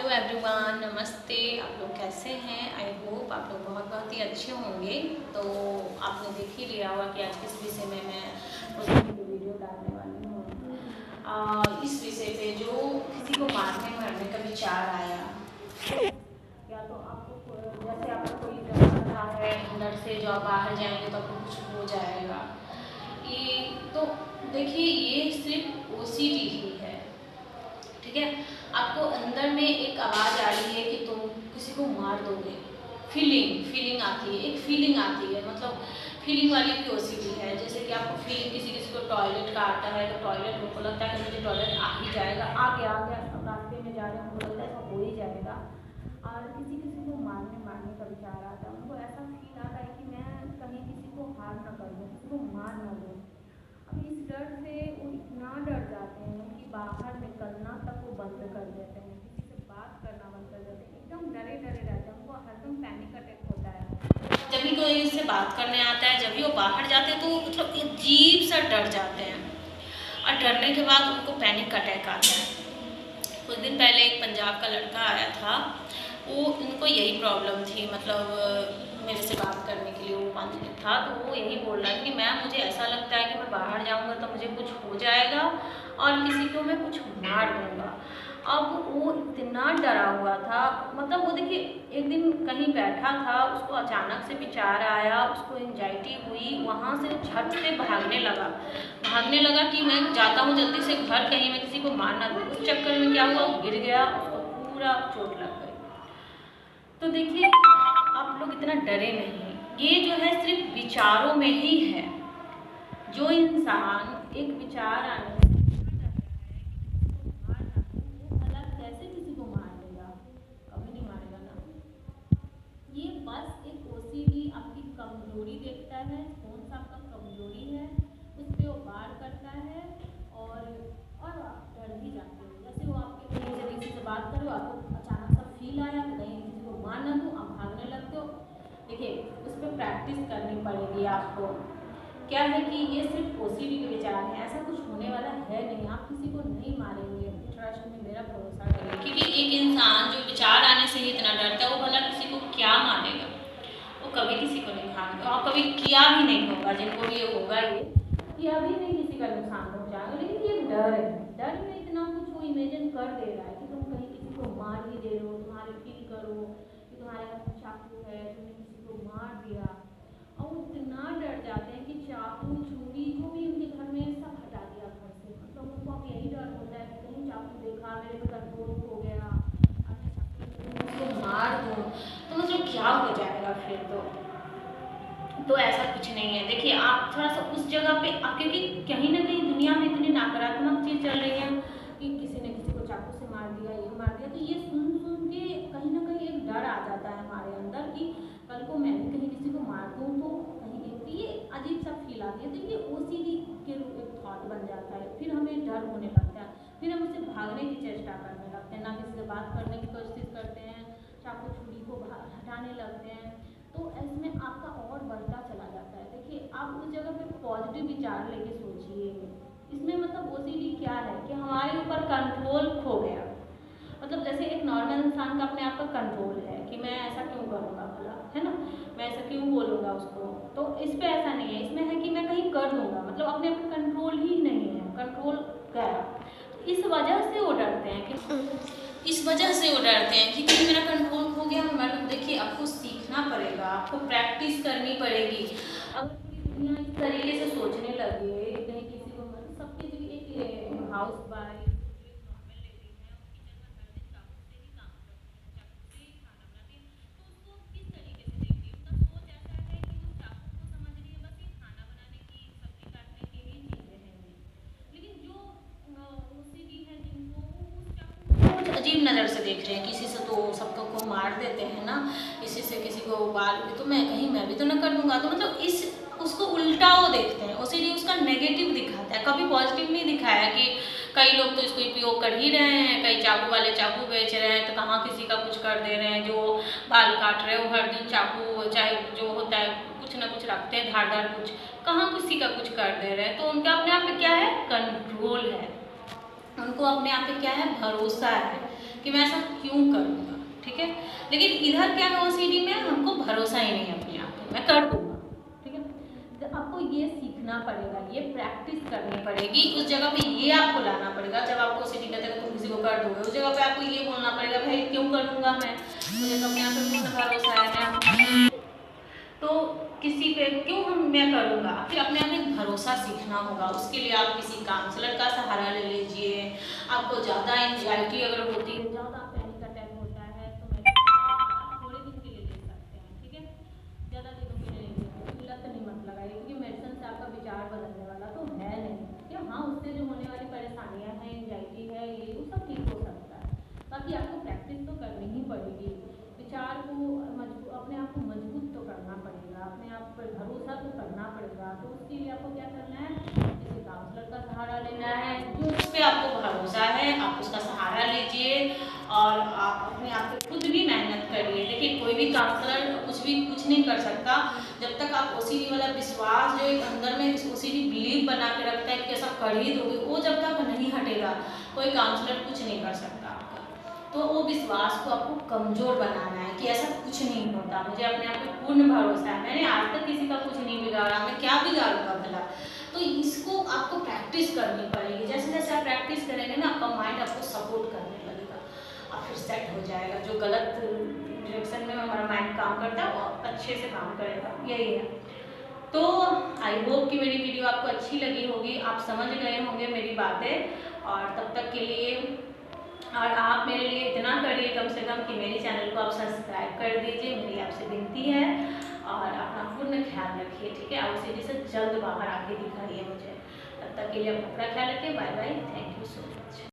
Hello everyone, नमस्ते। आप लोग कैसे हैं? आई होप आप लोग बहुत बहुत ही अच्छे होंगे। तो आपने देख ही लिया होगा कि आज किस विषय में मैं उसकी वीडियो डालने वाली हूँ। इस विषय पे जो किसी को मारने मरने का विचार आया, या तो आपको जैसे आपको कोई डर रहा है अंदर से, जो आप बाहर जाएंगे तो आपको कुछ हो जाएगा। ये तो देखिए, ये सिर्फ ओसीडी ही है, ठीक है। आपको अंदर में एक आवाज़ आ रही है कि तुम किसी को मार दोगे। फीलिंग आती है, एक फीलिंग आती है, मतलब फीलिंग वाली भी ओसीडी है। जैसे कि आपको फीलिंग, किसी किसी को टॉयलेट का आता है तो टॉयलेट उनको लगता है कि मुझे टॉयलेट आ ही जाएगा, आ गया अब रास्ते में जा रहे हैं उनको लगता है ऐसा हो ही जाएगा। और किसी किसी को मारने का विचार आता है, उनको ऐसा फील आता है कि मैं कहीं किसी को हार ना कर दूँ, किसी को मार ना दूँ। अब इस डर से वो इतना डर जाते हैं कि बाहर निकलना तक वो बंद कर देते हैं, किसी से बात करना बंद कर देते हैं, एकदम डरे डरे रहते हैं। उनको हरदम पैनिक अटैक होता है जब भी कोई इससे बात करने आता है। जब भी वो बाहर जाते हैं तो मतलब अजीब सा डर जाते हैं, और डरने के बाद उनको पैनिक अटैक आता है। कुछ दिन पहले एक पंजाब का लड़का आया था, वो उनको यही प्रॉब्लम थी, मतलब मेरे से बात करने के लिए वो 5 दिन था, तो वो यही बोल रहा था कि मैम मुझे ऐसा लगता है कि मैं बाहर जाऊंगा तो मुझे कुछ हो जाएगा और किसी को मैं कुछ मार दूंगा। अब वो इतना डरा हुआ था, मतलब वो देखिए, एक दिन कहीं बैठा था, उसको अचानक से विचार आया, उसको एंजाइटी हुई, वहाँ से झट से भागने लगा कि मैं जाता हूँ जल्दी से घर, कहीं मैं किसी को मार ना दूँ। उस चक्कर में क्या हुआ, वो गिर गया, उसको पूरा चोट लग गई। तो देखिए, आप लोग इतना डरे नहीं, ये जो है सिर्फ विचारों में ही है। जो इंसान एक विचार आने से मार ना दे, वो भला कैसे किसी को मार देगा? कभी नहीं मारेगा ना। ये बस एक ओसीडी आपकी कमजोरी देखता है, कौन सा आपका कमजोरी है उस पर वो वार करता है, और आप डर भी जाते हो। जैसे वो आपके कहीं से किसी से बात करो, आपको अचानक सा फील आया कि कहीं किसी को मार ना दूँ, आप भागने लगते हो। देखिए, उस पर प्रैक्टिस करनी पड़ेगी आपको। क्या है कि ये सिर्फ ओसीडी के विचार हैं, ऐसा कुछ होने वाला है नहीं, आप किसी को नहीं मारेंगे, ट्रस्ट में मेरा भरोसा करें। क्योंकि एक इंसान जो विचार आने से ही इतना डरता है, वो भला किसी को क्या मारेगा? वो कभी किसी को नहीं खाएगा, और कभी किया भी नहीं होगा। जिनको भी ये होगा, ये किया भी नहीं किसी का नुकसान पहुँचाएगा, लेकिन ये डर है। डर में इतना कुछ वो इमेजिन कर दे रहा है कि तुम कहीं किसी को मार ही दे रहे हो, तुम्हारे फील करो कि तुम्हारे हाथ चाकू है, तुमने किसी को मार दिया। और वो इतना डर जाते हैं कि चाकू छुरी जो भी उनके घर में सब हटा दिया घर से। मतलब उनको अब यही डर होता है कि कहीं चाकू देखा, मेरे पे कंट्रोल खो गया, उसको मार दूँ तो मतलब क्या हो जाएगा फिर? तो ऐसा कुछ नहीं है। देखिए, आप थोड़ा सा उस जगह पे, क्योंकि कहीं ना कहीं दुनिया में इतनी नकारात्मक चीज़ चल रही है कि किसी ने किसी को चाकू से मार दिया, ये मार दिया, तो ये सुन सुन के कहीं ना कहीं एक डर आ जाता है हमारे अंदर कि कल को मैं भी कहीं किसी को मार दूँ तो कहीं, तो ये अजीब सा फील आती है। तो ये ओसीडी के रूप एक थॉट बन जाता है, फिर हमें डर होने लगता है, फिर हम उससे भागने की चेष्टा करने लगते हैं, ना किसी से बात करने की कोशिश करते हैं, चाकू छुरी को हटाने लगते हैं। तो इसमें आपका और बढ़ता चला जाता है। देखिए, आप उस जगह पे पॉजिटिव विचार लेके सोचिए। इसमें मतलब ओसीडी क्या है कि हमारे ऊपर कंट्रोल खो गया। मतलब जैसे एक नॉर्मल इंसान का अपने आप का कंट्रोल है कि मैं ऐसा क्यों करूँगा भला, है ना, मैं ऐसा क्यों बोलूँगा उसको। तो इस पे ऐसा नहीं है, इसमें है कि मैं कहीं कर दूँगा, मतलब अपने आप का कंट्रोल ही नहीं है, कंट्रोल गया। तो इस वजह से वो डरते हैं कि कहीं मेरा कंट्रोल खो गया, मैं तो देखिए, आपको सीखना पड़ेगा, आपको प्रैक्टिस करनी पड़ेगी। अगर पूरी दुनिया इस तरीके से सोचने लगे, कहीं किसी को मतलब सबके जो एक हाउस वाइफ अजीब नज़र से देख रहे हैं, किसी से तो सबको को मार देते हैं ना, किसी से किसी को बाल भी, तो मैं भी तो ना कर दूंगा। तो मतलब इस उसको उल्टा वो देखते हैं, ओसीडी उसका नेगेटिव दिखाता है, कभी पॉजिटिव नहीं दिखाया कि कई लोग तो इसको उपयोग कर ही रहे हैं, कई चाकू वाले चाकू बेच रहे हैं, तो कहाँ किसी का कुछ कर दे रहे हैं। जो बाल काट रहे हो हर दिन चाकू, चाहे जो होता है कुछ ना कुछ रखते हैं धारदार कुछ, कहाँ किसी का कुछ कर दे रहे हैं। तो उनका अपने आप में क्या है, कंट्रोल है, उनको अपने आप पे क्या है, भरोसा है कि मैं ऐसा क्यों करूँगा, ठीक है। लेकिन इधर क्या है, ओसीडी में हमको भरोसा ही नहीं है अपने आप पे, मैं कर दूँगा, ठीक है। तो आपको ये सीखना पड़ेगा, ये प्रैक्टिस करनी पड़ेगी, उस जगह पे ये आपको लाना पड़ेगा। जब आपको ओसीडी कहते हैं तुम किसी को कर दोगे, उस जगह पे आपको ये बोलना पड़ेगा भाई क्यों करूँगा मैं, मुझे तो अपने आप पे पूर्ण भरोसा है, तो किसी पे क्यों मैं करूँगा। फिर अपने आप में भरोसा सीखना होगा। उसके लिए आप किसी काउंसलर का सहारा ले लीजिए। आपको ज़्यादा एंजाइटी अगर होती है, ज़्यादा पैनिक अटैक होता है, तो मेडिसिन थोड़े दिन के लिए ले सकते हैं, ठीक है, ज़्यादा दिनों के लिए नहीं लेते, लत नहीं मत लगाइए, क्योंकि मेडिसिन से आपका विचार बदलने वाला तो है नहीं, ठीक है। हाँ, उससे जो होने वाली परेशानियाँ हैं, एंजाइटी है, ये वो सब ठीक हो सकता है। बाकी आपको प्रैक्टिस तो करनी ही पड़ेगी, विचार को अपने आप को मजबूत तो करना पड़ेगा, अपने आप पर भरोसा तो करना पड़ेगा। तो उसके लिए आपको क्या करना है, किसी काउंसलर का सहारा लेना है, जो उस पर आपको भरोसा है, आप उसका सहारा लीजिए और आप अपने आप पे खुद भी मेहनत करिए। देखिए, कोई भी काउंसलर कुछ नहीं कर सकता जब तक आप ओसीडी वाला विश्वास जो एक अंदर में ओसीडी बिलीव बना के रखता है कि ऐसा कर ही दोगे, वो जब तक नहीं हटेगा कोई काउंसलर कुछ नहीं कर सकता आपका। तो वो विश्वास को आपको कमज़ोर बनाना है कि ऐसा कुछ नहीं होता, मुझे अपने आप पे पूर्ण भरोसा है, मैंने आज तक किसी का कुछ नहीं बिगाड़ा, मैं क्या बिगाड़ूंगा भला। तो इसको आपको प्रैक्टिस करनी पड़ेगी। जैसे जैसे आप प्रैक्टिस करेंगे ना, आपका माइंड आपको सपोर्ट करने लगेगा और फिर सेट हो जाएगा। जो गलत डायरेक्शन में हमारा माइंड काम करता है वो अच्छे से काम करेगा, यही है। तो आई होप कि मेरी वीडियो आपको अच्छी लगी होगी, आप समझ गए होंगे मेरी बातें। और तब तक के लिए और आप मेरे लिए इतना करिए कम से कम कि मेरे चैनल को आप सब्सक्राइब कर दीजिए, मेरी आपसे विनती है। और अपना पूर्ण ख्याल रखिए, ठीक है। ओसीडी से जल्द बाहर आके दिखाइए मुझे। तब तक के लिए अपना ख्याल रखिए। Bye bye, thank you so much.